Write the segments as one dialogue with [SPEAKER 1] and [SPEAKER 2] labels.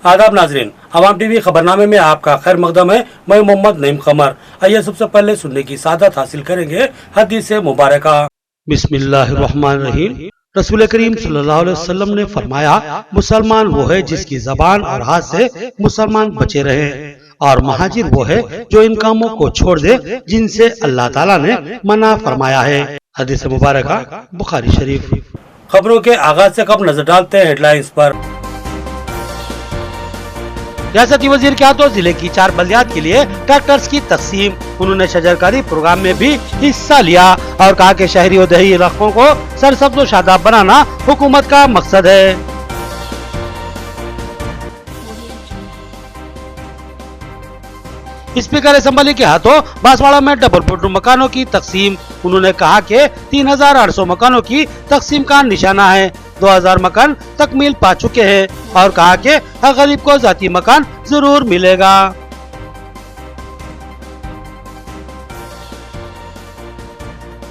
[SPEAKER 1] आदाब नाजरीन, अवाम टीवी खबरनामे में आपका खैर मकदम है। मैं मोहम्मद नईम कमर। आइए सबसे पहले सुनने की सादत हासिल करेंगे हदीस मुबारक। बिस्मिल्लाहिर्रहमानिर्रहीम। रसूल करीम सल्लल्लाहु अलैहि वसल्लम ने फरमाया, मुसलमान वो है जिसकी जबान और हाथ से मुसलमान बचे रहे, और महाजिर वो है जो इन कामों को छोड़ दे जिनसे अल्लाह ताला ने मना फरमाया है। हदीस मुबारक बुखारी शरीफ। खबरों के आगाज से कब नजर डालते हैं हेडलाइंस पर। रियासती वजीर के हाथों जिले की 4 बल्दियात के लिए ट्रैक्टर्स की तकसीम। उन्होंने शजरकारी प्रोग्राम में भी हिस्सा लिया और कहा कि शहरी और देहाती इलाकों को सरसब्ज और शादाब बनाना हुकूमत का मकसद है। स्पीकर असेंबली के हाथों बांसवाड़ा में डबल बेडरूम मकानों की तकसीम। उन्होंने कहा कि 3800 मकानों की तकसीम का निशाना है। 2000 मकान तकमील पा चुके हैं और कहा कि हर गरीब को जाती मकान जरूर मिलेगा।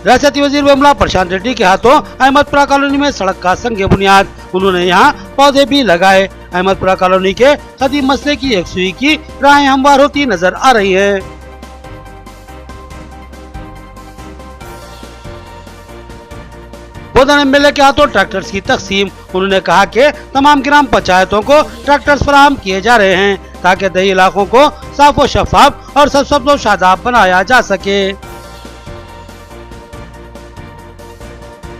[SPEAKER 1] रियासती वजीर वेमुला प्रशांत रेड्डी के हाथों अहमदपुरा कॉलोनी में सड़क का संग बुनियाद। उन्होंने यहाँ पौधे भी लगाए। अहमदपुरा कॉलोनी के कदीम मसले की एक सुई की राहें हमवार होती नजर आ रही है। बोधन एमएलए के हाथों ट्रैक्टर्स की तकसीम। उन्होंने कहा कि तमाम ग्राम पंचायतों को ट्रैक्टर्स फराहम किए जा रहे हैं ताकि देही इलाकों को साफ और शफाफ और सरसब्ज और शादाब बनाया जा सके।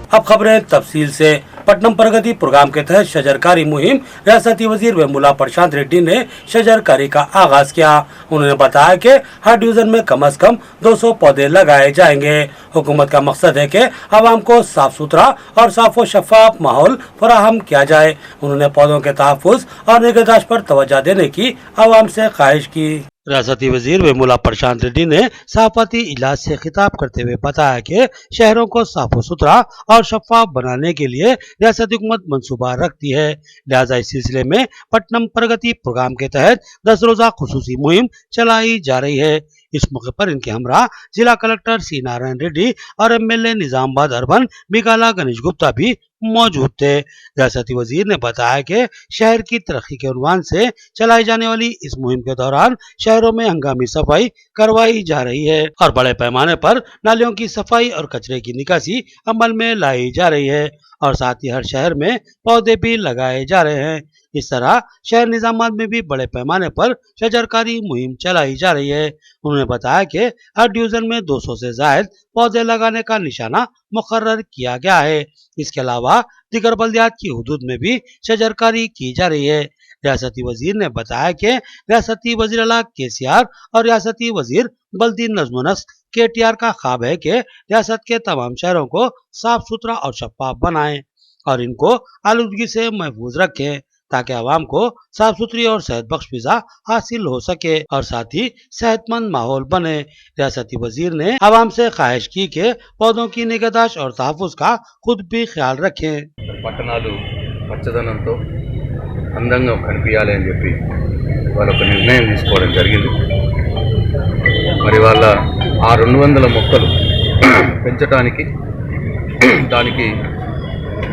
[SPEAKER 1] अब खबरें तफसील से। पट्टनम प्रगति प्रोग्राम के तहत शजरकारी मुहिम रियासती वजीर वेमुला प्रशांत रेड्डी ने शजरकारी का आगाज किया। उन्होंने बताया कि हर डिवीजन में कम से कम 200 पौधे लगाए जाएंगे। हुकूमत का मकसद है कि आवाम को साफ सुथरा और साफ और शफाफ माहौल फराहम किया जाए। उन्होंने पौधों के तहफ्फुज और निगहदाश्त पर तवज्जो देने की आवाम से ख्वाहिश की। रियासती वजीर वेमुला प्रशांत रेड्डी ने सहाफती इजलास से खिताब करते हुए बताया कि शहरों को साफ सुथरा और शफाफ बनाने के लिए रियासती हुकूमत मंसूबा रखती है। लिहाजा इस सिलसिले में पट्टनम प्रगति प्रोग्राम के तहत 10 रोजा खुसूसी मुहिम चलाई जा रही है। इस मौके पर इनके हमरा जिला कलेक्टर सी नारायण रेड्डी और एमएलए निजामाबाद अर्बन बिगाला गणेश गुप्ता भी मौजूद थे। रियासती वजीर ने बताया कि शहर की तरक्की के उन्वान से चलाई जाने वाली इस मुहिम के दौरान शहरों में हंगामी सफाई करवाई जा रही है और बड़े पैमाने पर नालियों की सफाई और कचरे की निकासी अमल में लाई जा रही है और साथ ही हर शहर में पौधे भी लगाए जा रहे हैं। इस तरह शहर निजामाबाद में भी बड़े पैमाने पर शजरकारी मुहिम चलाई जा रही है। उन्होंने बताया कि हर डिवीजन में 200 से ज्यादा पौधे लगाने का निशाना मुकर्रर किया गया है। इसके अलावा दीगर बल्दियात की हुदूद में भी शजरकारी की जा रही है। रियासती वजीर ने बताया कि रियासती वजीर आला केसीआर और रियासती वजीर बल्दी नज़्म व नस्क केटीआर का ख्वाब है कि रियासत के तमाम शहरों को साफ सुथरा और शफाफ बनाएं और इनको आलूदगी से महफूज रखें ताकि आवाम को साफ सुथरी और सेहत बख्श फिजा हासिल हो सके और साथ ही सेहतमंद माहौल बने। रियासती वजीर ने आवाम से ख्वाहिश की कि पौधों की निगहदाश्त और तहफ्फुज का खुद भी ख्याल रखें।
[SPEAKER 2] పట్టణాలు పచ్చదనంతో అందంగా కనిపించాలి అని చెప్పి వాళ్ళు ఒక నిర్ణయం తీసుకోవడం జరిగింది. మరి వాళ్ళ ఆ 200 మొక్కలు పెంచడానికి దానికి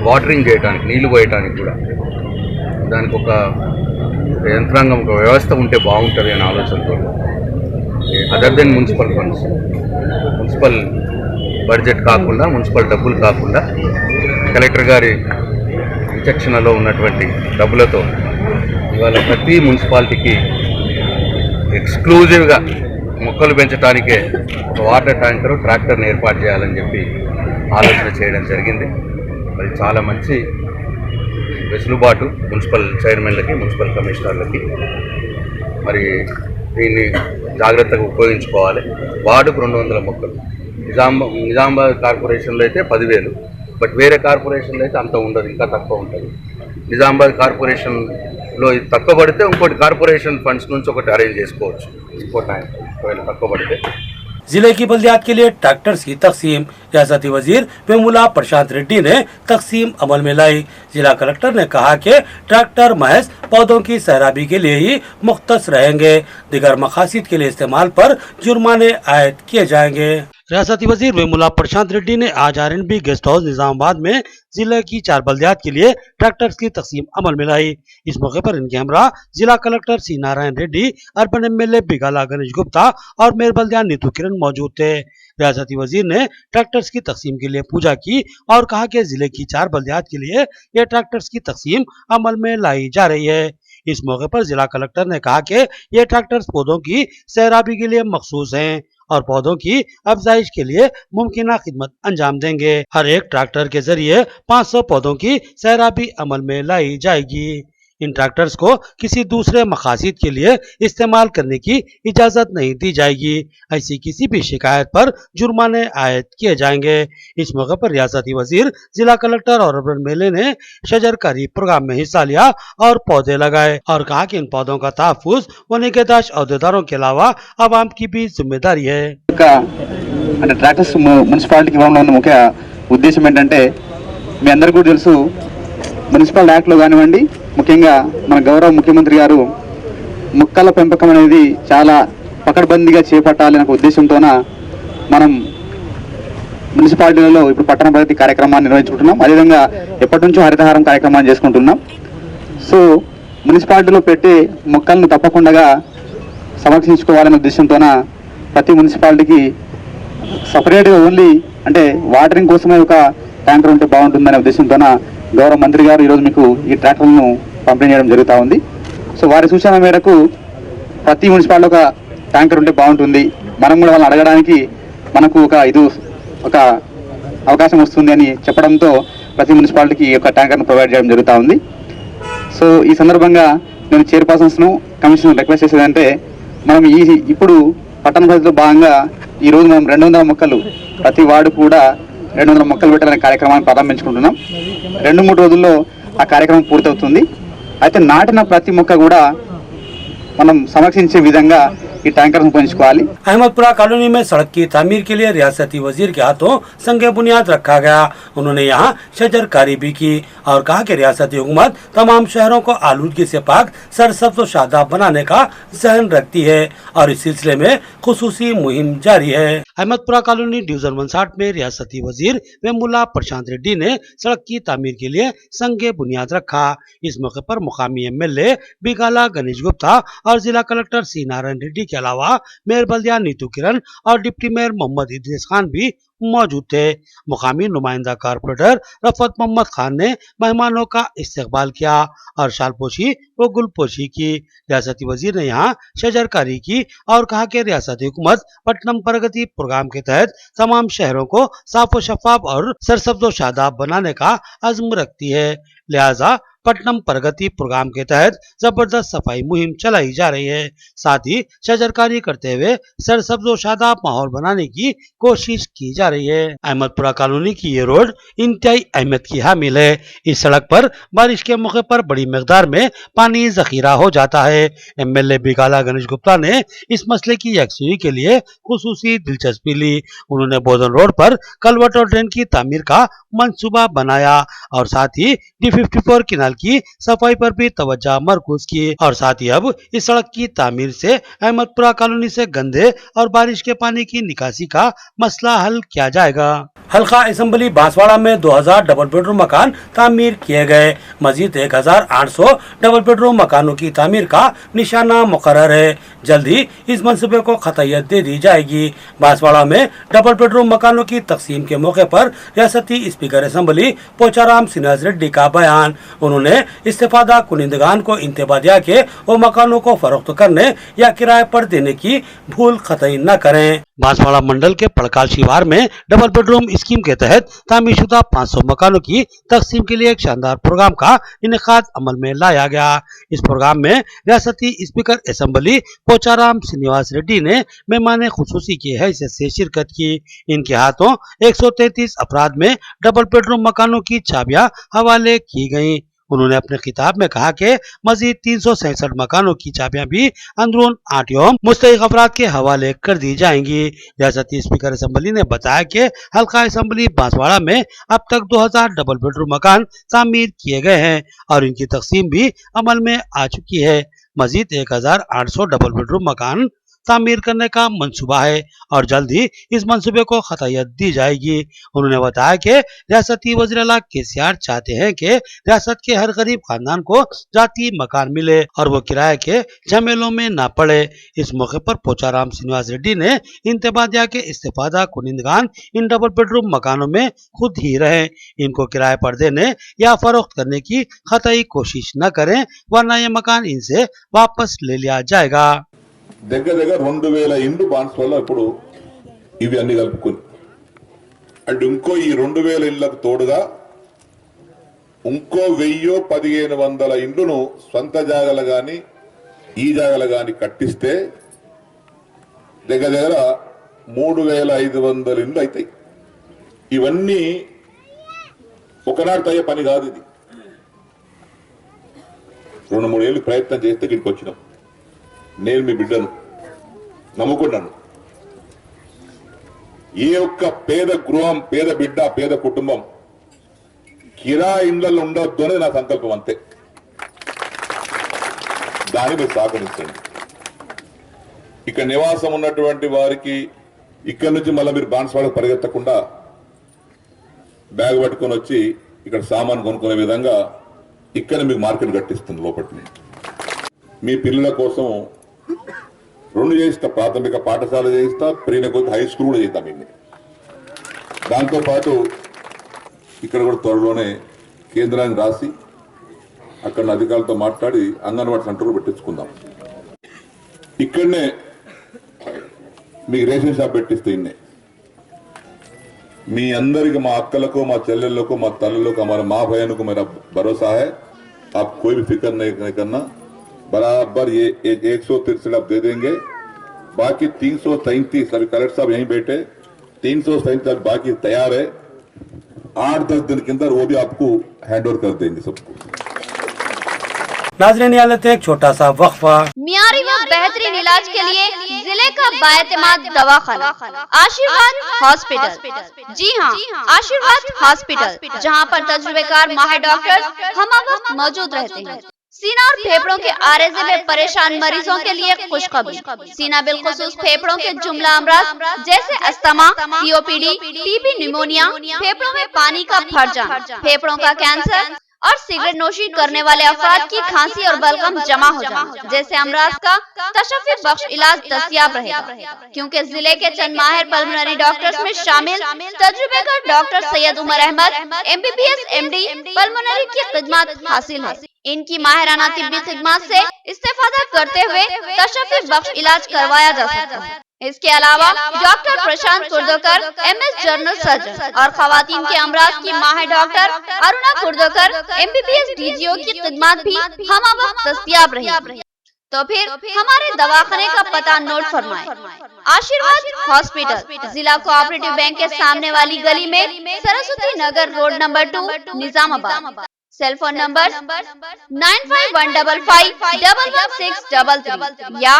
[SPEAKER 2] వాటరింగ్ చేయడానికి నీళ్లు పోయడానికి కూడా దానికి ఒక యంత్రాంగం ఒక వ్యవస్థ ఉంటే బాగుంటుంది అనే ఆలోచనతో other than municipal funds municipal budget కాకుండా మున్సిపల్ డబ్బులు కాకుండా కలెక్టర్ గారి విచక్షణలో ఉన్నటువంటి డబ్బులతో ఇవాళ ప్రతి మున్సిపాలిటీకి ఎక్స్క్లూజివ్గా మొక్కలు పెంచడానికే ఒక వాటర్ ట్యాంకరు ట్రాక్టర్ని ఏర్పాటు చేయాలని చెప్పి ఆలోచన చేయడం జరిగింది. మరి చాలా మంచి వెసులుబాటు మున్సిపల్ చైర్మన్లకి మున్సిపల్ కమిషనర్లకి. మరి దీన్ని జాగ్రత్తగా ఉపయోగించుకోవాలి. వార్డుకు 200 మొక్కలు. నిజామాబాద్ కార్పొరేషన్లో అయితే 10,000, బట్ వేరే కార్పొరేషన్లో అయితే అంత ఉండదు, ఇంకా తక్కువ ఉంటుంది. నిజామాబాద్ కార్పొరేషన్లో ఇది తక్కువ పడితే ఇంకోటి కార్పొరేషన్ ఫండ్స్ నుంచి ఒకటి అరేంజ్ చేసుకోవచ్చు ఇంకో టైం ఒకవేళ తక్కువ పడితే.
[SPEAKER 1] जिले की बल्दियात के लिए ट्रैक्टर्स की तकसीम। रियासती वजीर वेमुला प्रशांत रेड्डी ने तकसीम अमल में लाई। जिला कलेक्टर ने कहा कि ट्रैक्टर महज पौधों की सैराबी के लिए ही मुख्तस रहेंगे। दिगर मकासद के लिए इस्तेमाल पर जुर्माने आयद किए जाएंगे। रियासती वजीर वेमुला प्रशांत रेड्डी ने आज आर&बी गेस्ट हाउस निजामाबाद में जिले की 4 बल्दियात के लिए ट्रैक्टर्स की तकसीम अमल में लाई। इस मौके पर इनके हमरा जिला collector C Narayana Reddy, urban MLA Bigala Ganesh Gupta और मेयर बल्दिया नीतू किरण मौजूद थे। रियासती वजीर ने ट्रैक्टर्स की तकसीम के लिए पूजा की और कहा कि जिले की 4 बल्दियात के लिए ये ट्रैक्टर्स की तकसीम अमल में लाई जा रही है। इस मौके पर जिला कलेक्टर ने कहा कि ये ट्रैक्टर्स पौधों की सैराबी के लिए मखसूस हैं और पौधों की अफजाइश के लिए मुमकिन खिदमत अंजाम देंगे। हर एक ट्रैक्टर के जरिए 500 पौधों की सैराबी अमल में लाई जाएगी। इन ट्रैक्टर्स को किसी दूसरे मकासद के लिए इस्तेमाल करने की इजाजत नहीं दी जाएगी। ऐसी किसी भी शिकायत पर जुर्माने आयद किए जाएंगे। इस मौके पर रियासती वजीर, जिला कलेक्टर और अर्बन मेले ने शजरकारी प्रोग्राम में हिस्सा लिया और पौधे लगाए और कहा कि इन पौधों का तहफ्फुज व निगहदाश्त अहदेदारों के अलावा आवाम की भी जिम्मेदारी है।
[SPEAKER 3] అంటే ట్రాక్టర్స్ మున్సిపాలిటీకి ఇవ్వడంలో ఉన్న ముఖ్య ఉద్దేశం ఏంటంటే మీ అందరికీ కూడా తెలుసు, మున్సిపల్ యాక్ట్లో కానివ్వండి, ముఖ్యంగా మన గౌరవ ముఖ్యమంత్రి గారు మొక్కల పెంపకం అనేది చాలా పకడ్బందీగా చేపట్టాలనే ఉద్దేశంతోన మనం మున్సిపాలిటీలలో ఇప్పుడు పట్టణ ప్రగతి కార్యక్రమాన్ని నిర్వహించుకుంటున్నాం. అదేవిధంగా ఎప్పటి నుంచో హరితహారం కార్యక్రమాన్ని చేసుకుంటున్నాం. సో మున్సిపాలిటీలో పెట్టే మొక్కలను తప్పకుండా సంరక్షించుకోవాలనే ఉద్దేశంతోన ప్రతి మున్సిపాలిటీకి సపరేట్గా ఓన్లీ అంటే వాటరింగ్ కోసమే ఒక ట్యాంకర్ ఉంటే బాగుంటుందనే ఉద్దేశంతోన గౌరవ మంత్రి గారు ఈరోజు మీకు ఈ ట్రాక్టర్లను పంపిణీ చేయడం జరుగుతూ ఉంది. సో వారి సూచన మేరకు ప్రతి మున్సిపాలిటీ ఒక ట్యాంకర్ ఉంటే బాగుంటుంది, మనం కూడా వాళ్ళని అడగడానికి మనకు ఒక అవకాశం వస్తుంది అని చెప్పడంతో ప్రతి మున్సిపాలిటీకి ఒక ట్యాంకర్ను ప్రొవైడ్ చేయడం జరుగుతూ ఉంది. సో ఈ సందర్భంగా నేను చైర్పర్సన్స్ను కమిషనర్ రిక్వెస్ట్ చేసేదంటే, మనం ఇప్పుడు పట్టణ పరిధిలో భాగంగా ఈరోజు మనం 200 మొక్కలు ప్రతి వార్డు కూడా 200 మొక్కలు పెట్టాలనే కార్యక్రమాన్ని ప్రారంభించుకుంటున్నాం. 2-3 రోజుల్లో ఆ కార్యక్రమం పూర్తవుతుంది. అయితే నాటిన ప్రతి మొక్క కూడా మనం సంరక్షించే విధంగా ఈ ట్యాంకర్ ఉపయోగించుకోవాలి.
[SPEAKER 1] अहमदपुरा कॉलोनी में सड़क की तामीर के लिए रियासती वजीर के हाथों संग बुनियाद रखा गया। उन्होंने यहाँ शजरकारी भी की और कहा कि रियासती हुकूमत तमाम शहरों को आलूदगी से पाक, सरसब्ज और शादाब बनाने का जहन रखती है और इस सिलसिले में खुसूसी मुहिम जारी है। अहमदपुरा कॉलोनी डिवीजन 59 में रियासती वजीर वेमुला प्रशांत रेड्डी ने सड़क की तामीर के लिए संग बुनियाद रखा। इस मौके पर मुकामी एमएलए बिगाला गणेश गुप्ता और जिला कलेक्टर सी नारायण रेड्डी के अलावा मेयर बल्दिया नीतू किरण और डिप्टी मेयर मोहम्मद इदरीस खान भी मौजूद थे। मुकामी नुमाइंदा कारपोरेटर रफत मोहम्मद खान ने मेहमानों का इस्तकबाल किया और शालपोशी व गुलपोशी की। रियासती वजीर ने यहाँ शजरकारी की और कहा कि रियासती हुकूमत पट्टनम प्रगति प्रोग्राम के तहत तमाम शहरों को साफ व शफाफ और सरसब्ज व शादाब बनाने का अज़्म रखती है, लिहाजा पट्टनम प्रगति प्रोग्राम के तहत जबरदस्त सफाई मुहिम चलाई जा रही है। साथ ही शजरकारी करते हुए सरसब्ज व शादाब माहौल बनाने की कोशिश की जा रही है। अहमदपुरा कॉलोनी की ये रोड इंतहाई अहमियत की हामिल है। इस सड़क पर बारिश के मौके पर बड़ी मिकदार में पानी जखीरा हो जाता है। एमएलए बिगाला गणेश गुप्ता ने इस मसले की यकसुई के लिए खुसूसी दिलचस्पी ली। उन्होंने बोधन रोड पर कलवट और ड्रेन की तामीर का मंसूबा बनाया और साथ ही D54 किनाल की सफाई पर भी तवज्जो मरकूज की और साथ ही अब इस सड़क की तामीर से अहमदपुरा कॉलोनी से गंदे और बारिश के पानी की निकासी का मसला हल किया जाएगा। हल्का असेंबली बांसवाड़ा में 2000 डबल बेडरूम मकान तामीर किए गए। मजीद 1800 डबल बेडरूम मकानों की तामीर का निशाना मुकर्रर है। जल्द ही इस मंसूबे को खतैयत दे दी जाएगी। बांसवाड़ा में डबल बेडरूम मकानों की तकसीम के मौके पर रियासती स्पीकर असेंबली पोचाराम सिन्हा रेड्डी का बयान। उन्होंने इस्तेफादा कुनिंदगान को इंतबा दिया कि वो मकानों को फरोख्त करने या किराए पर देने की भूल कतई न करें। बांसवाड़ा मंडल के पड़काल शिवार में डबल बेडरूम स्कीम के तहत तामीरशुदा 500 मकानों की तकसीम के लिए एक शानदार प्रोग्राम का इनेकाद अमल में लाया गया। इस प्रोग्राम में रियासती स्पीकर असेंबली पोचाराम सिन्हा रेड्डी ने मेहमान खुसूसी की हैसियत से शिरकत की। इनके हाथों 133 अफराद में डबल बेडरूम मकानों की चाबियां हवाले की गयी। उन्होंने अपने खिताब में कहा कि मजीद 367 मकानों की चाबियां भी अंदरून आरटीओ मुस्तहिक अफराद के हवाले कर दी जाएंगी। रियासती स्पीकर असेंबली ने बताया कि हल्का असेंबली बांसवाड़ा में अब तक 2000 डबल बेडरूम मकान तामीर किए गए हैं और इनकी तकसीम भी अमल में आ चुकी है। मजीद 1800 डबल बेडरूम मकान तामीर करने का मंसूबा है और जल्द ही इस मंसूबे को खतायत दी जाएगी। उन्होंने बताया कि रियासती वज़ीर आला केसीआर चाहते हैं कि रियासत के हर गरीब खानदान को जाती मकान मिले और वो किराए के झमेलों में ना पड़े। इस मौके पर पोचाराम श्रीनिवास रेड्डी ने इंतबाह दिया कि इस्तेफादा कुनिंदगान इन डबल बेडरूम मकानों में खुद ही रहे, इनको किराए पर देने या फरोख्त करने की खताई कोशिश न करें, वरना ये मकान इनसे वापस ले लिया जाएगा।
[SPEAKER 4] దగ్గర 2000 ఇండ్లు బాన్స్వాడలో ఇప్పుడు ఇవి అన్ని కలుపుకొని అండ్ ఇంకో ఈ 2000 ఇళ్లకు తోడుగా ఇంకో 1000-1500 ఇండ్లను సొంత జాగలు గాని ఈ జాగలు గాని కట్టిస్తే దగ్గర 3500 ఇండ్లు అవుతాయి. ఇవన్నీ ఒకనాడు అయ్యే పని కాదు. ఇది 2-3 ఏళ్ళు ప్రయత్నం చేస్తే ఇక్కడికి వచ్చినాం. నేను మీ బిడ్డను నమ్ముకున్నాను. ఏ ఒక్క పేద గృహం, పేద బిడ్డ, పేద కుటుంబం కిరా ఇండ్లలో ఉండొద్దు అనేది నా సంకల్పం, అంతే. దాన్ని మీరు సహకరించండి. ఇక్కడ నివాసం ఉన్నటువంటి వారికి ఇక్కడి నుంచి మళ్ళీ మీరు బాన్స్వాడకు పరిగెత్తకుండా బ్యాగ్ పట్టుకొని వచ్చి ఇక్కడ సామాన్ కొనుక్కునే విధంగా ఇక్కడ మీకు మార్కెట్ కట్టిస్తుంది. లోపల మీ పిల్లల కోసం 2 చేయిస్తా, ప్రాథమిక పాఠశాల చేయిస్తా, ప్రీన కొద్ది హై స్కూల్ కూడా చేద్దాం. ఇన్ని దాంతోపాటు ఇక్కడ కూడా త్వరలోనే కేంద్రాన్ని రాసి అక్కడ అధికారులతో మాట్లాడి అంగన్వాడీ సెంటర్లు పెట్టించుకుందాం. ఇక్కడనే మీకు రేషన్ షాప్ పెట్టిస్తే ఇన్నే మీ అందరికి, మా అక్కలకు, మా చెల్లెళ్ళకు, మా తల్లులకు, हमारे माँ बहनों को मेरा भरोसा है, आप कोई भी फिक्र नहीं करना. बराबर ये 163 आप दे देंगे. बाकी 337 अभी कलेक्टर साहब यहीं बैठे, 337 बाकी तैयार है. 8-10 दिन के अंदर वो भी आपको हैंड ओवर कर देंगे सबको.
[SPEAKER 1] नाज़रीन, यहाँ लेते हैं एक छोटा सा वक्फा।
[SPEAKER 5] मियारी व बेहतरीन इलाज के लिए जिले का बाएतमाद दवाखाना आशीर्वाद हॉस्पिटल। जी हाँ, आशीर्वाद हॉस्पिटल, जहाँ पर तजुर्बेकार माहिर डॉक्टर हम वक्त मौजूद रहते हैं। सीना और फेफड़ों के आरेज़े में परेशान मरीजों के लिए खुशखबरी। सीना बिलखुसूस फेफड़ों के जुमला अमराज जैसे अस्थमा, सीओपीडी, टीबी, निमोनिया, फेफड़ों में पानी का भर जाना, फेफड़ों का कैंसर और सिगरेट नोशी करने वाले अफराद की खांसी और बलगम जमा हो जाना जैसे अमराज का तशफ़्फ़ी बख्श इलाज दस्तयाब रहेगा, क्योंकि जिले के चंद माहिर पल्मोनरी डॉक्टर्स में शामिल तजुर्बेकार doctor Syed Umar Ahmad MBBS MD pulmonary की खिदमत हासिल है। इनकी माहिराना तिब्बी खिदमत से इस्तेफादा करते हुए तशफ़्फ़ी बख्श इलाज करवाया जा सकता है। इसके अलावा डॉक्टर प्रशांत कुर्दोकर MS जनरल सर्जन और खवातीन के अमराज की माहिर डॉक्टर अरुणा कुर्दोकर MBBS DGO की खिदमत भी हम वक्त दस्तयाब रही। तो फिर हमारे दवाखाने का पता नोट फरमाएं। आशीर्वाद हॉस्पिटल, जिला कोऑपरेटिव बैंक के सामने वाली गली में, Saraswati Nagar road number 2, Nizamabad. Cell phone number 9515511633 या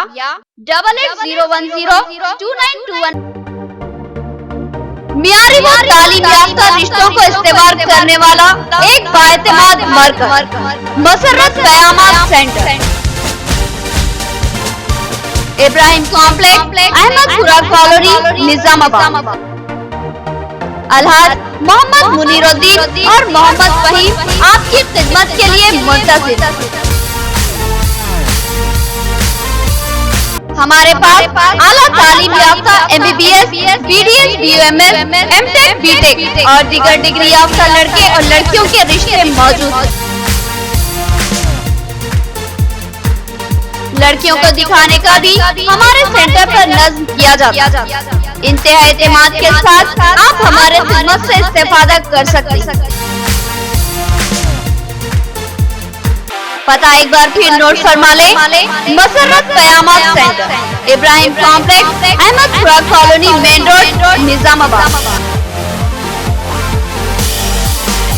[SPEAKER 5] 8801029221। मियारी व तालीम याफ्ता रिश्तों को इस्तेमाल करने वाला एक बाएतमाद मरकज, मसर्रत क़यामत centre, Ibrahim complex, Ahmedpura colony, Nizamabad. Alhaj Mohammad Muniruddin और मोहम्मद फहीम आपकी खिदमत के लिए मुंतज़िर। हमारे पास आला तालीम याफ्ता MBBS, BDS, BUMS, MTech, BTech और दीगर डिग्री याफ्ता लड़के और लड़कियों के रिश्ते मौजूद हैं। लड़कियों को दिखाने का भी हमारे सेंटर पर नज़्म किया जाता है। इंतहा एतमाद के साथ आप हमारे खिदमत से इस्तेफादा कर सकते हैं। पता एक बार फिर नोट फरमा लें। मसर्रत क़यामत centre, Ibrahim complex, Ahmedpura colony, main road, Nizamabad.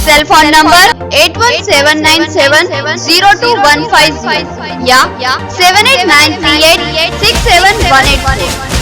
[SPEAKER 5] Cell phone number 8179702150 या 7893867184।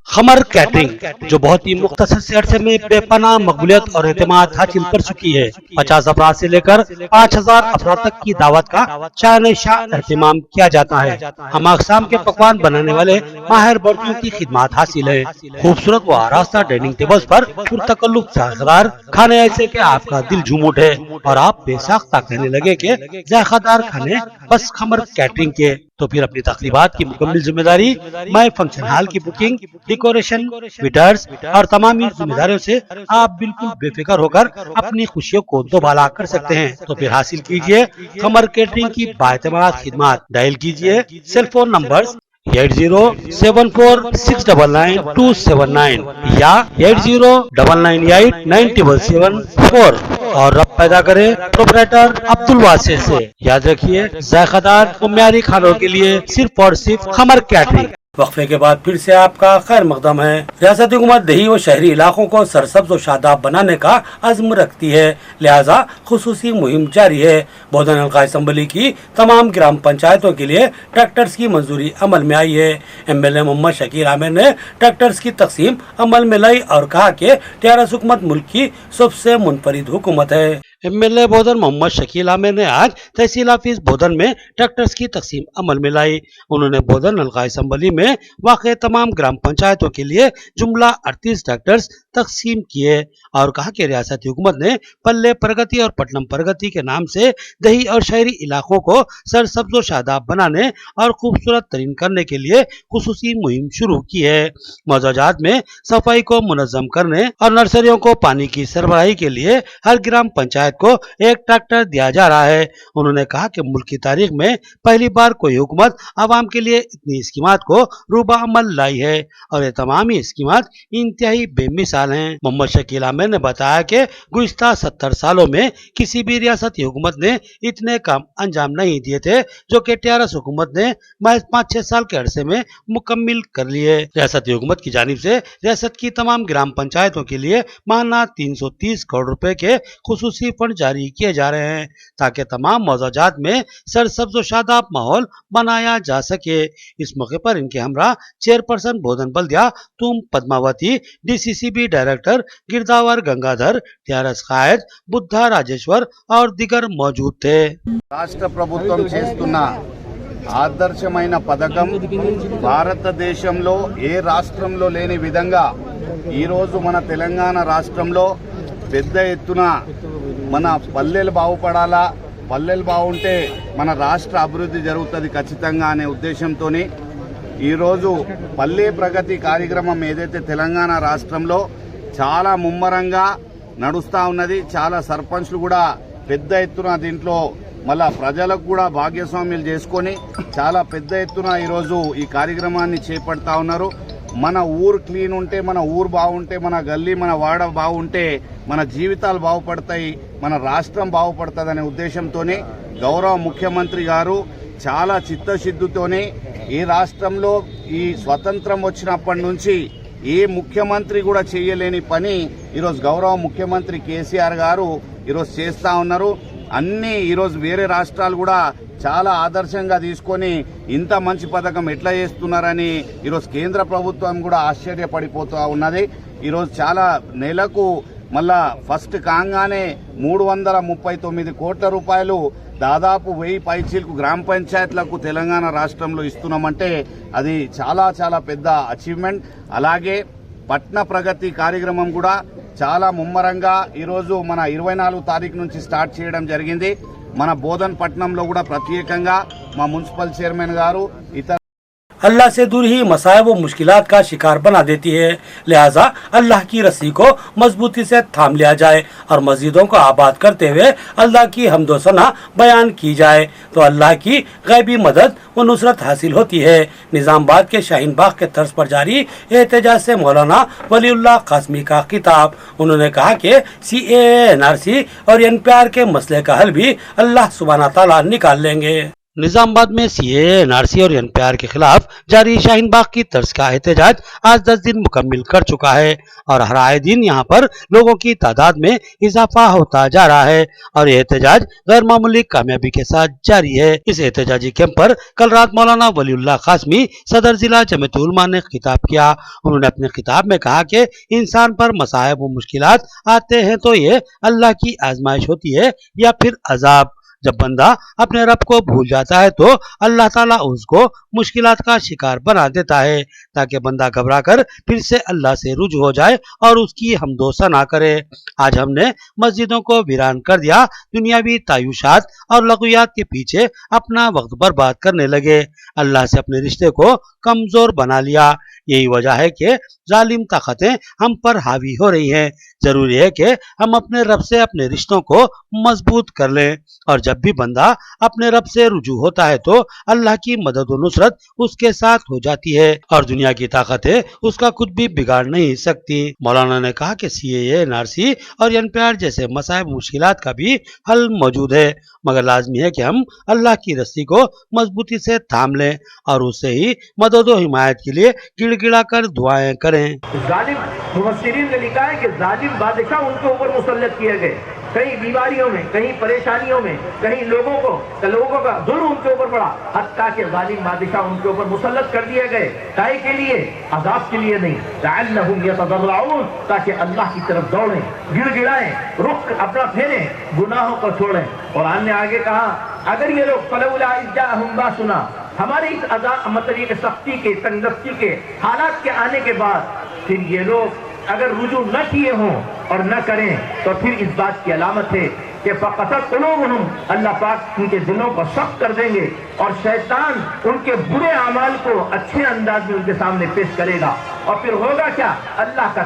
[SPEAKER 1] खमर कैटरिंग जो बहुत ही मुख्तसर से अरसे में बेपनाह मकबूलियत और एतमाद हासिल कर चुकी है। 50 अफराद से लेकर 5000 अफराद तक की दावत का शान शाह एहतमाम किया जाता है। हम अक़साम के पकवान बनाने वाले माहिर बर्तियों की खिदमत हासिल है। खूबसूरत व आरास्ता डाइनिंग टेबल्स पर पुरतकल्लुफ़ जायकेदार खाने ऐसे के आपका दिल झूम उठे और आप बेसाख्ता कहने लगे कि जायकेदार खाने बस खमर कैटरिंग के। तो फिर अपनी तकरीबात की मुकम्मल जिम्मेदारी मैं फंक्शन हॉल की बुकिंग, डेकोरेशन, वेटर्स और तमाम जिम्मेदारियों से आप बिल्कुल बेफिक्र होकर अपनी खुशियों को दोबाला कर सकते हैं। तो फिर हासिल कीजिए खमर कैटरिंग की बाएतमाद खिदमत। डायल कीजिए सेल फोन नंबर 8074699279 या 8099897774 और रब पैदा करे प्रोपराइटर अब्दुल वासे से। याद रखिए जायकेदार और म्यारी खानों के लिए सिर्फ और सिर्फ खमर कैटरिंग। वक्फे के बाद फिर से आपका खैर मकदम है। रियासती हुकूमत देही व शहरी इलाकों को सरसब्ज और शादाब बनाने का अज़्म रखती है, लिहाजा खुसूसी मुहिम जारी है। बोधन हल्का असम्बली की तमाम ग्राम पंचायतों के लिए ट्रैक्टर्स की मंजूरी अमल में आई है। MLA मोहम्मद शकील आमिर ने ट्रैक्टर्स की तकसीम अमल में लाई और कहा कि TRS हुकूमत मुल्क की सबसे मुनफरिद हुकूमत है। MLA बोधन मोहम्मद शकील आमिर ने आज तहसील ऑफिस बोधन में ट्रैक्टर्स की तकसीम अमल में लाई। उन्होंने बोधन हल्का असम्बली में वाक़े तमाम ग्राम पंचायतों के लिए जुमला 38 ट्रैक्टर्स तकसीम किए और कहा कि रियासती हुकूमत ने पल्ले प्रगति और पटनम प्रगति के नाम से दही और शहरी इलाकों को सरसब्ज व शादाब बनाने और खूबसूरत तरीन करने के लिए खुसूसी मुहिम शुरू की है। मौजूदात में सफाई को मुनज़्ज़म करने और नर्सरियों को पानी की सरबराही के लिए हर ग्राम पंचायत को एक ट्रैक्टर दिया जा रहा है। उन्होंने कहा कि मुल्क की तारीख में पहली बार कोई हुकूमत आवाम के लिए इतनी स्कीमात को रूबा अमल लाई है और ये तमाम ही स्कीमात इंतहाई बेमिसाल हैं। मोहम्मद शकील आमिर ने बताया कि गुज़िश्ता 70 सालों में किसी भी रियासती हुकूमत ने इतने काम अंजाम नहीं दिए थे जो कि TRS हुकूमत ने महज 5-6 साल के अरसे में मुकम्मिल कर लिए। रियासती हुकूमत की जानिब से रियासत की तमाम ग्राम पंचायतों के लिए माहाना 330 करोड़ रुपए के खुसूसी फंड जारी किए जा रहे हैं ताकि तमाम मौजूदात में सरसब्ज व शादाब माहौल बनाया जा सके। इस मौके पर इनके हमरा चेयरपर्सन बोधन बल्दिया तुम पद्मावती, DCCB डायरेक्टर गिरदावर गंगाधर, TRS कायद बुद्धा राजेश्वर और दिगर मौजूद थे।
[SPEAKER 6] రాష్ట్ర ప్రభుత్వం చేస్తున్న ఆదర్శమైన పథకం భారతదేశంలో ఏ రాష్ట్రంలో లేని విధంగా ఈరోజు మన తెలంగాణ రాష్ట్రంలో పెద్ద ఎత్తున మన పల్లెలు బాగుపడాలా, పల్లెలు బాగుంటే మన రాష్ట్ర అభివృద్ధి జరుగుతుంది ఖచ్చితంగా అనే ఉద్దేశంతోని ఈరోజు పల్లె ప్రగతి కార్యక్రమం ఏదైతే తెలంగాణ రాష్ట్రంలో చాలా ముమ్మరంగా నడుస్తూ ఉన్నది. చాలా సర్పంచ్లు కూడా పెద్ద ఎత్తున దీంట్లో మళ్ళా ప్రజలకు కూడా భాగస్వామ్యాలు చేసుకొని చాలా పెద్ద ఎత్తున ఈరోజు ఈ కార్యక్రమాన్ని చేపడతా ఉన్నారు. మన ఊరు క్లీన్ ఉంటే, మన ఊరు బాగుంటే, మన గల్లీ మన వాడ బాగుంటే మన జీవితాలు బాగుపడతాయి, మన రాష్ట్రం బాగుపడుతుంది అనే ఉద్దేశంతోనే గౌరవ ముఖ్యమంత్రి గారు చాలా చిత్తశుద్ధితోనే ఈ రాష్ట్రంలో ఈ స్వతంత్రం వచ్చినప్పటి నుంచి ఏ ముఖ్యమంత్రి కూడా చేయలేని పని ఈరోజు గౌరవ ముఖ్యమంత్రి కేసీఆర్ గారు ఈరోజు చేస్తూ ఉన్నారు. అన్నీ ఈరోజు వేరే రాష్ట్రాలు కూడా చాలా ఆదర్శంగా తీసుకొని ఇంత మంచి పథకం ఎట్లా చేస్తున్నారని ఈరోజు కేంద్ర ప్రభుత్వం కూడా ఆశ్చర్యపడిపోతూ ఉన్నది. ఈరోజు చాలా నెలకు మళ్ళా ఫస్ట్ కాగానే 339 కోట్ల రూపాయలు దాదాపు 1000 పైచీలకు గ్రామ పంచాయతీలకు తెలంగాణ రాష్ట్రంలో ఇస్తున్నామంటే అది చాలా చాలా పెద్ద అచీవ్మెంట్. అలాగే పట్న ప్రగతి కార్యక్రమం కూడా చాలా ముమ్మరంగా ఈరోజు మన 24 తారీఖు నుంచి స్టార్ట్ చేయడం జరిగింది. మన బోధన్ పట్టణంలో కూడా ప్రత్యేకంగా మా మున్సిపల్ చైర్మన్ గారు ఇతర
[SPEAKER 1] अल्लाह से दूर ही मसाइब व मुश्किलात का शिकार बना देती है, लिहाजा अल्लाह की रस्सी को मजबूती से थाम लिया जाए और मस्जिदों को आबाद करते हुए अल्लाह की हम्दो सना बयान की जाए तो अल्लाह की गैबी मदद व नुसरत हासिल होती है। निजामाबाद के शाहीन बाग के तर्ज पर जारी एहतजाज से मौलाना वलीउल्लाह कासमी का खिताब। उन्होंने कहा कि CAA, NRC और NPR के मसले का हल भी अल्लाह सुब्हाना तआला निकाल लेंगे। निजामाबाद में सीएए, एनआरसी और एनपीआर के खिलाफ जारी शाहीन बाग की तर्ज का एहतजाज आज 10 दिन मुकम्मिल कर चुका है और हर आए दिन यहां पर लोगों की तादाद में इजाफा होता जा रहा है और यह एहतजाज गैर मामूली कामयाबी के साथ जारी है। इस एहतजाजी कैंप पर कल रात मौलाना वलीउल्लाह कासमी सदर जिला जमीयतुल उलमा ने खिताब किया। उन्होंने अपने खिताब में कहा कि इंसान पर मसाइब व मुश्किलात आते हैं तो ये अल्लाह की आजमाइश होती है या फिर अजाब। जब बंदा अपने रब को भूल जाता है तो अल्लाह ताला उसको मुश्किलात का शिकार बना देता है ताकि बंदा घबरा कर फिर से अल्लाह से रुजू हो जाए और उसकी हमदो सना करे। आज हमने मस्जिदों को वीरान कर दिया, दुनियावी तायुशात और लगुयात के पीछे अपना वक्त बर्बाद करने लगे, अल्लाह से अपने रिश्ते को कमजोर बना लिया। यही वजह है कि जालिम ताकतें हम पर हावी हो रही हैं। जरूरी है कि हम अपने रब से अपने रिश्तों को मजबूत कर लें और जब भी बंदा अपने रब से रुजू होता है तो अल्लाह की मदद और नुसरत उसके साथ हो जाती है और दुनिया की ताकतें उसका कुछ भी बिगाड़ नहीं सकती। मौलाना ने कहा कि सीएए, एनआरसी और एनपीआर जैसे मसाइब मुश्किलात का भी हल मौजूद है, मगर लाजमी है कि हम अल्लाह की रस्सी को मजबूती से थाम लें और उससे ही मदद और हिमायत के लिए गिड़गिड़ा कर दुआएं करें।
[SPEAKER 7] जालिम मुफस्सिरीन ने लिखा है कि जालिम बादशाह उनके ऊपर मुसल्लत किए गए, कहीं बीमारियों में, कहीं परेशानियों में, कहीं लोगों का जुल्म उनके ऊपर पड़ा, हत्ता कि जालिम बादशाह उनके ऊपर मुसल्लत कर दिए गए। काहे के लिए? अजाब के लिए नहीं, लअल्लहुम यतदर्रऊन, ताकि अल्लाह की तरफ दौड़ें, गिड़गिड़ाएं, रुख अपना फेरें, गुनाहों को छोड़ें। कुरान ने आगे कहा अगर ये लोग फलौला इज़ जाअहुम बासुना, हमारे इस अज़ाब मतलब ये सख्ती के, तंगदस्ती के हालात के आने के बाद फिर ये लोग अगर रुजू न किए हों और न करें तो फिर इस बात की अलामत है कि फ़क़सत क़ुलूबुहुम, अल्लाह पाक उनके दिलों को सख्त कर देंगे और शैतान उनके बुरे अमाल को अच्छे अंदाज में उनके सामने पेश करेगा। और फिर होगा क्या? अल्लाह का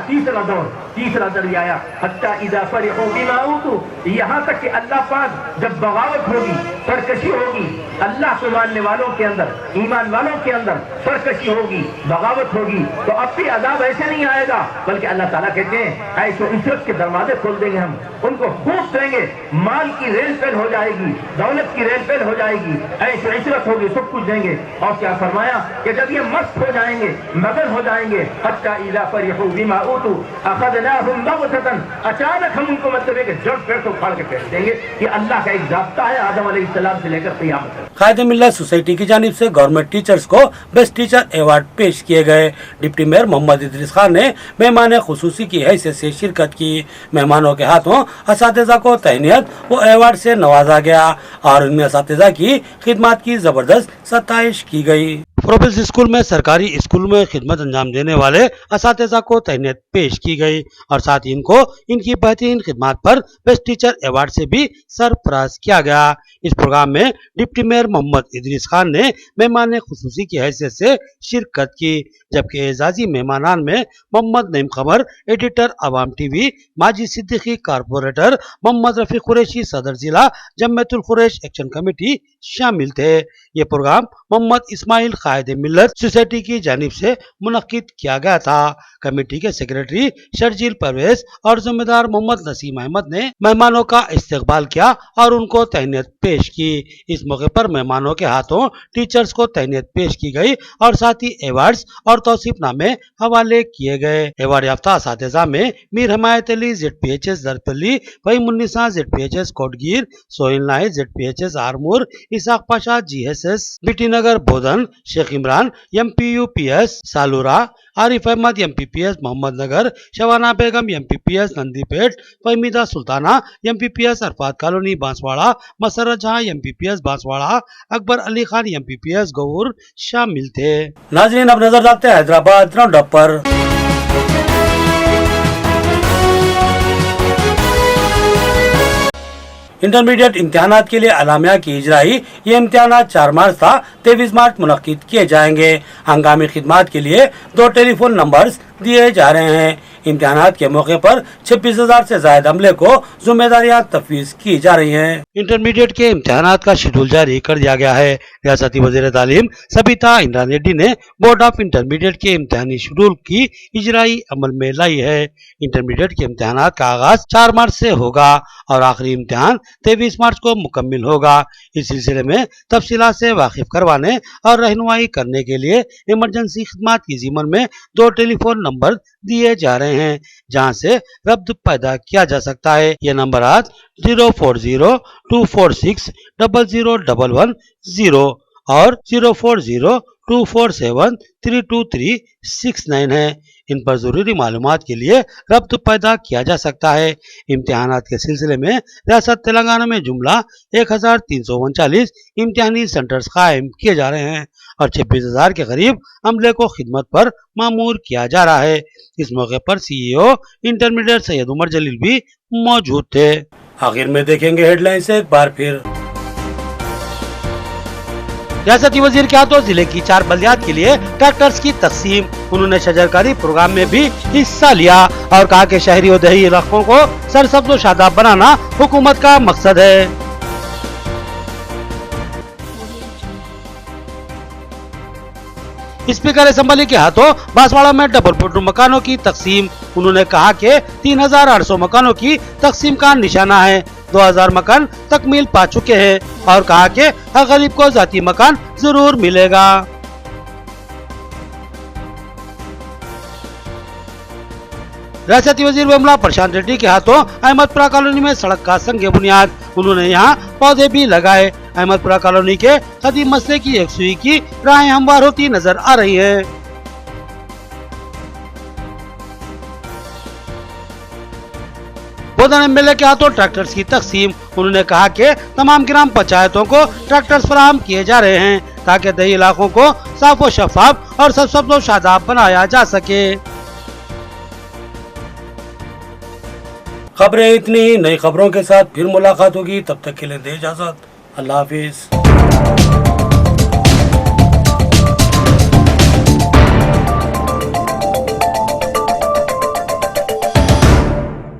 [SPEAKER 7] तीसरा दर आया हत्ता इज़ा फ़रिहू बिमा ऊतू, यहाँ तक कि अल्लाह पाक जब बगावत होगी, सरकशी होगी, अल्लाह को मानने वालों के अंदर, ईमान वालों के अंदर सरकशी होगी, बगावत होगी, तो अब भी अजाब ऐसे नहीं आएगा, बल्कि अल्लाह ताला कहते हैं ऐशो इशरत के दरवाजे खोल देंगे, हम उनको खूब देंगे, माल की रेल पेल हो जाएगी, दौलत की रेल पेल हो जाएगी, ऐशो इशरत होगी, सब कुछ देंगे। और क्या फरमाया कि जब ये मस्त हो जाएंगे, मगन हो जाएंगे, हत्ता इज़ा फ़रिहू बिमा ऊतू अख़ज़नाहुम बग़ततन, अचानक हम उनको मतलब है कि जड़ पेड़ को फाड़ के फेंक देंगे। ये अल्लाह का एक ज़ाब्ता है आदम अलैहिस्सलाम से लेकर क़यामत तक।
[SPEAKER 1] कायदे मिल्लत सोसाइटी की जानिब से गवर्नमेंट टीचर्स को बेस्ट टीचर अवार्ड पेश किए गए। डिप्टी मेयर मोहम्मद इदरीस खान ने मेहमान खुसूसी की हैसियत से शिरकत की। मेहमानों के हाथों असातिज़ा को तहनीयत व अवार्ड से नवाजा गया और इनमें असातिज़ा की खिदमत की जबरदस्त सताइश की गई। प्रोफेस स्कूल में सरकारी स्कूल में खिदमत अंजाम देने वाले असातिज़ा को तहनीयत पेश की गई और साथ ही इनको इनकी बेहतरीन खिदमत पर बेस्ट टीचर अवार्ड से भी सरफराज किया गया। इस प्रोग्राम में डिप्टी मेयर मोहम्मद इदरीस खान ने मेहमान खुसूसी की हैसियत से शिरकत की, जबकि एजाजी मेहमानान में मोहम्मद नईम कमर एडिटर अवाम टीवी, माजी सिद्दीकी कारपोरेटर मोहम्मद रफी कुरैशी सदर जिला जम्मियतुल कुरैश एक्शन कमेटी शामिल थे। ये प्रोग्राम मोहम्मद इस्माइल कायदे मिल्लत सोसाइटी की जानिब से मुनक्किद किया गया था। कमेटी के सेक्रेटरी शर्जील परवेज और जिम्मेदार मोहम्मद नसीम अहमद ने मेहमानों का इस्तकबाल किया और उनको तहनीयत पेश की। इस मौके पर मेहमानों के हाथों टीचर्स को तहनीयत पेश की गई और साथ ही अवार्ड्स और तौसीफनामे हवाले किए गए। अवार्ड याफ्ता असातिज़ा में Mir Himayat Ali ZPHS Darpalli, Fahim Unnisa ZPHS Kotgir, Sohail Nahid ZPHS Armoor, Ishaq Pasha GSS BT Nagar Bodhan, Sheikh Imran MPUPS Salura, Arif Ahmad MPPS Mohammad Nagar, Shabana Begum MPPS Nandipet, Fahmida Sultana MPPS Arafat colony Banswada, Masarrat Jahan MPPS Banswara, Akbar Ali Khan MPPS गौर शामिल थे। नाज़रीन, अब नजर डालते हैं हैदराबाद राउंड अप पर। इंटरमीडिएट इम्तिहानात के लिए अलामिया की इजराई। ये इम्तिहानात 4 मार्च था 23 मार्च मुनक्किद किए जाएंगे। हंगामी खिदमात के लिए 2 टेलीफोन नंबर्स दिए जा रहे हैं। इम्तिहानात के मौके पर 26,000 से ज्यादा अमले को जिम्मेदारियां तफवीज की जा रही हैं। इंटरमीडिएट के इम्तिहानात का शेड्यूल जारी कर दिया गया है। रियासती वजीर तालीम सबिता इंद्रा रेड्डी ने बोर्ड ऑफ इंटरमीडिएट के इम्तिहानी शेड्यूल की इजराई अमल में लाई है। इंटरमीडिएट के इम्तिहानात का आगाज 4 मार्च से होगा और आखिरी इम्तिहान 23 मार्च को मुकम्मिल होगा। इस सिलसिले में तफसीलात से वाकिफ करवाने और रहनुमाई करने के लिए इमरजेंसी खिदमात की ज़िम्मन में 2 टेलीफोन नंबर दिए जा रहे हैं, जहां से रब्त पैदा किया जा सकता है। ये नंबर 04024600110 और 04024732369 है। इन पर जरूरी मालूमात के लिए रब्त पैदा किया जा सकता है। इम्तिहानात के सिलसिले में रियासत तेलंगाना में जुमला 1339 इम्तिहानी सेंटर्स कायम किए जा रहे हैं और 26,000 के करीब अमले को खिदमत पर मामूर किया जा रहा है। इस मौके पर CEO इंटरमीडिएट सैयद उमर जलील भी मौजूद थे। आखिर में देखेंगे हेडलाइंस एक बार फिर। रियासती वजीर के हाथों जिले की 4 बल्दियात के लिए ट्रैक्टर्स की तकसीम। उन्होंने शजरकारी प्रोग्राम में भी हिस्सा लिया और कहा कि शहरी और देही इलाकों को सरसब्ज और शादाब बनाना हुकूमत का मकसद है। स्पीकर असेंबली के हाथों बांसवाड़ा में डबल बेडरूम मकानों की तकसीम। उन्होंने कहा कि 3,800 मकानों की तकसीम का निशाना है। 2,000 मकान तकमील पा चुके हैं और कहा कि हर गरीब को जाती मकान जरूर मिलेगा। रियासती वजीर वेमुला प्रशांत रेड्डी के हाथों अहमदपुरा कॉलोनी में सड़क का संग बुनियाद। उन्होंने यहाँ पौधे भी लगाए। अहमदपुरा कॉलोनी के कदीम मसले की यकसुई की राहें हमवार होती नजर आ रही है। बोधन MLA के हाथों ट्रैक्टर्स की तकसीम। उन्होंने कहा कि तमाम ग्राम पंचायतों को ट्रैक्टर्स फराहम किए जा रहे हैं ताकि दही इलाकों को साफ व शफाफ और सरसब्ज व शादाब बनाया जा सके। खबरें इतनी ही। नई खबरों के साथ फिर मुलाकात होगी, तब तक के लिए दे इजाजत। अल्लाह हाफिज।